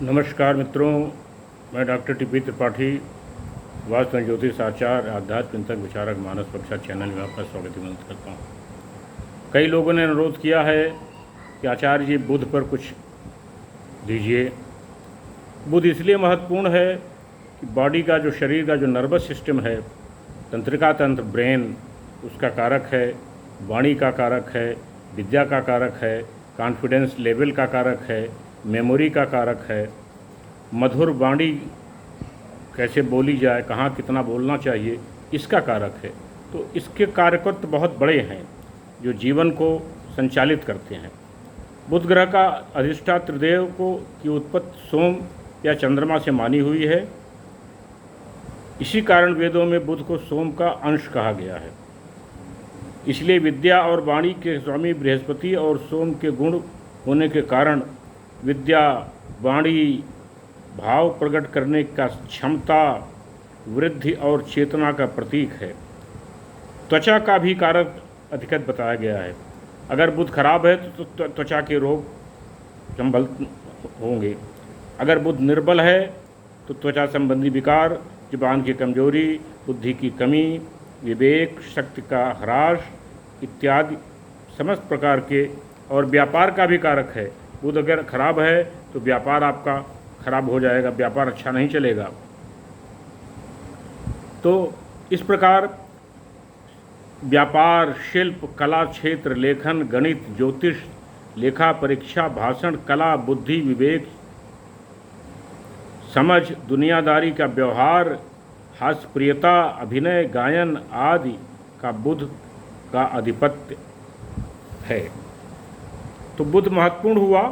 नमस्कार मित्रों, मैं doctor T P Tripathi, vastu ज्योतिष आचार्य, आध्यात्म चिंतक, विचारक, मानस पक्षा चैनल में आपका स्वागत करता हूँ। कई लोगों ने अनुरोध किया है कि आचार्य जी बुध पर कुछ दीजिए। बुध इसलिए महत्वपूर्ण है कि बॉडी का, जो शरीर का जो नर्वस सिस्टम है, तंत्रिका तंत्र, ब्रेन, उसका कारक है, वाणी का कारक है, विद्या का कारक है, कॉन्फिडेंस लेवल का कारक है, मेमोरी का कारक है, मधुर वाणी कैसे बोली जाए, कहाँ कितना बोलना चाहिए, इसका कारक है। तो इसके कारकत्व बहुत बड़े हैं जो जीवन को संचालित करते हैं। बुध ग्रह का अधिष्ठात्र देव को की उत्पत्ति सोम या चंद्रमा से मानी हुई है। इसी कारण वेदों में बुध को सोम का अंश कहा गया है। इसलिए विद्या और वाणी के स्वामी बृहस्पति और सोम के गुण होने के कारण विद्या, वाणी, भाव प्रकट करने का क्षमता, वृद्धि और चेतना का प्रतीक है। त्वचा का भी कारक अधिकत बताया गया है। अगर बुध खराब है तो त्वचा के रोग संभल होंगे। अगर बुध निर्बल है तो त्वचा संबंधी विकार, जुबान की कमजोरी, बुद्धि की कमी, विवेक शक्ति का ह्रास इत्यादि समस्त प्रकार के, और व्यापार का भी कारक है। बुध अगर खराब है तो व्यापार आपका खराब हो जाएगा, व्यापार अच्छा नहीं चलेगा। तो इस प्रकार व्यापार, शिल्प, कला क्षेत्र, लेखन, गणित, ज्योतिष, लेखा परीक्षा, भाषण, कला, बुद्धि, विवेक, समझ, दुनियादारी का व्यवहार, हास्यप्रियता, अभिनय, गायन आदि का बुध का आधिपत्य है। तो बुध महत्वपूर्ण हुआ,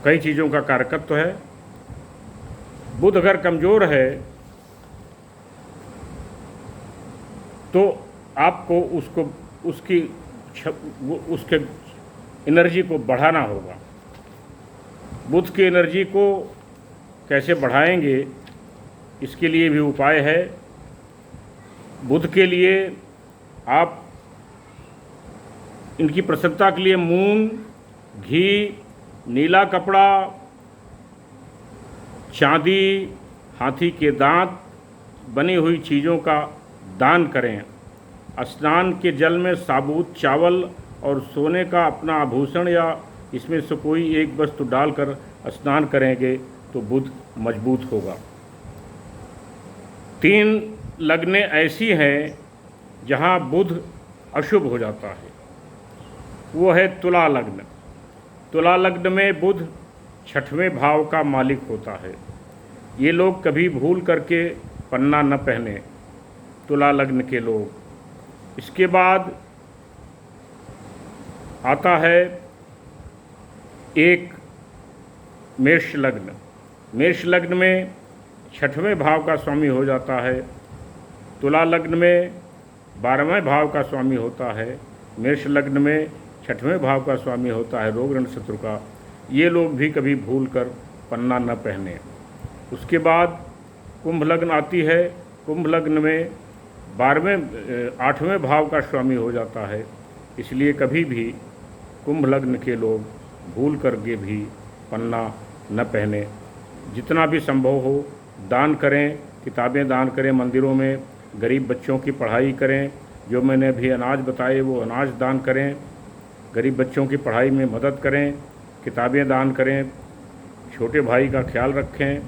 कई चीज़ों का कारकत्व है। बुध अगर कमज़ोर है तो आपको उसके एनर्जी को बढ़ाना होगा। बुध की एनर्जी को कैसे बढ़ाएंगे, इसके लिए भी उपाय है। बुध के लिए आप इनकी प्रसन्नता के लिए मूंग, घी, नीला कपड़ा, चांदी, हाथी के दांत बनी हुई चीज़ों का दान करें। स्नान के जल में साबुत चावल और सोने का अपना आभूषण या इसमें से कोई एक वस्तु डालकर स्नान करेंगे तो बुध मजबूत होगा। 3 लग्नें ऐसी हैं जहां बुध अशुभ हो जाता है। वो है तुला लग्न। तुला लग्न में बुध 6वें भाव का मालिक होता है। ये लोग कभी भूल करके पन्ना न पहने, तुला लग्न के लोग। इसके बाद आता है एक मेष लग्न। मेष लग्न में 6वें भाव का स्वामी हो जाता है। तुला लग्न में 12वें भाव का स्वामी होता है। मेष लग्न में 6वें भाव का स्वामी होता है रोग ऋण शत्रु का। ये लोग भी कभी भूल कर पन्ना न पहने। उसके बाद कुंभ लग्न आती है। कुंभ लग्न में 8वें भाव का स्वामी हो जाता है। इसलिए कभी भी कुंभ लग्न के लोग भूल करके भी पन्ना न पहने। जितना भी संभव हो दान करें, किताबें दान करें, मंदिरों में गरीब बच्चों की पढ़ाई करें। जो मैंने अभी अनाज बताए वो अनाज दान करें, गरीब बच्चों की पढ़ाई में मदद करें, किताबें दान करें, छोटे भाई का ख्याल रखें,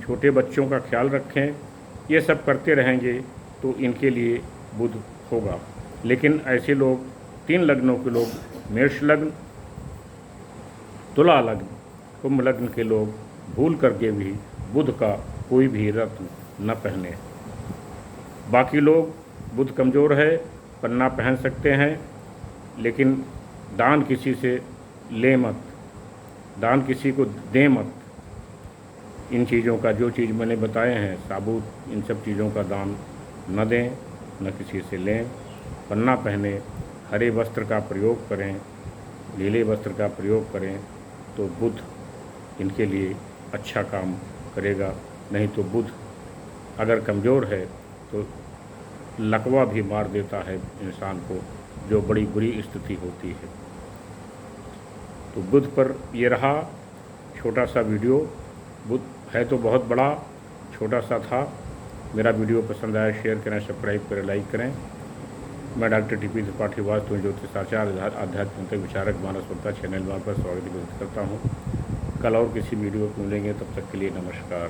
छोटे बच्चों का ख्याल रखें। ये सब करते रहेंगे तो इनके लिए बुध होगा। लेकिन ऐसे लोग 3 लग्नों के लोग, मेष लग्न, तुला लग्न, कुंभ लग्न के लोग भूल करके भी बुध का कोई भी रत्न न पहने। बाकी लोग बुध कमज़ोर है, पन्ना पहन सकते हैं, लेकिन दान किसी से ले मत, दान किसी को दे मत। इन चीज़ों का, जो चीज़ मैंने बताए हैं साबुत, इन सब चीज़ों का दान न दें, न किसी से लें। पन्ना पहने, हरे वस्त्र का प्रयोग करें, नीले वस्त्र का प्रयोग करें तो बुध इनके लिए अच्छा काम करेगा। नहीं तो बुध अगर कमज़ोर है तो लकवा भी मार देता है इंसान को, जो बड़ी बुरी स्थिति होती है। तो बुध पर ये रहा छोटा सा वीडियो। बुध है तो बहुत बड़ा, छोटा सा था। मेरा वीडियो पसंद आया शेयर करें, सब्सक्राइब करें, लाइक करें। मैं डॉक्टर टीपी त्रिपाठी वास्तु ज्योतिष आचार्य आध्यात्मिक विचारक मानस वक्ता चैनल में आपका स्वागत करता हूँ। कल और किसी वीडियो को मिलेंगे, तब तक के लिए नमस्कार।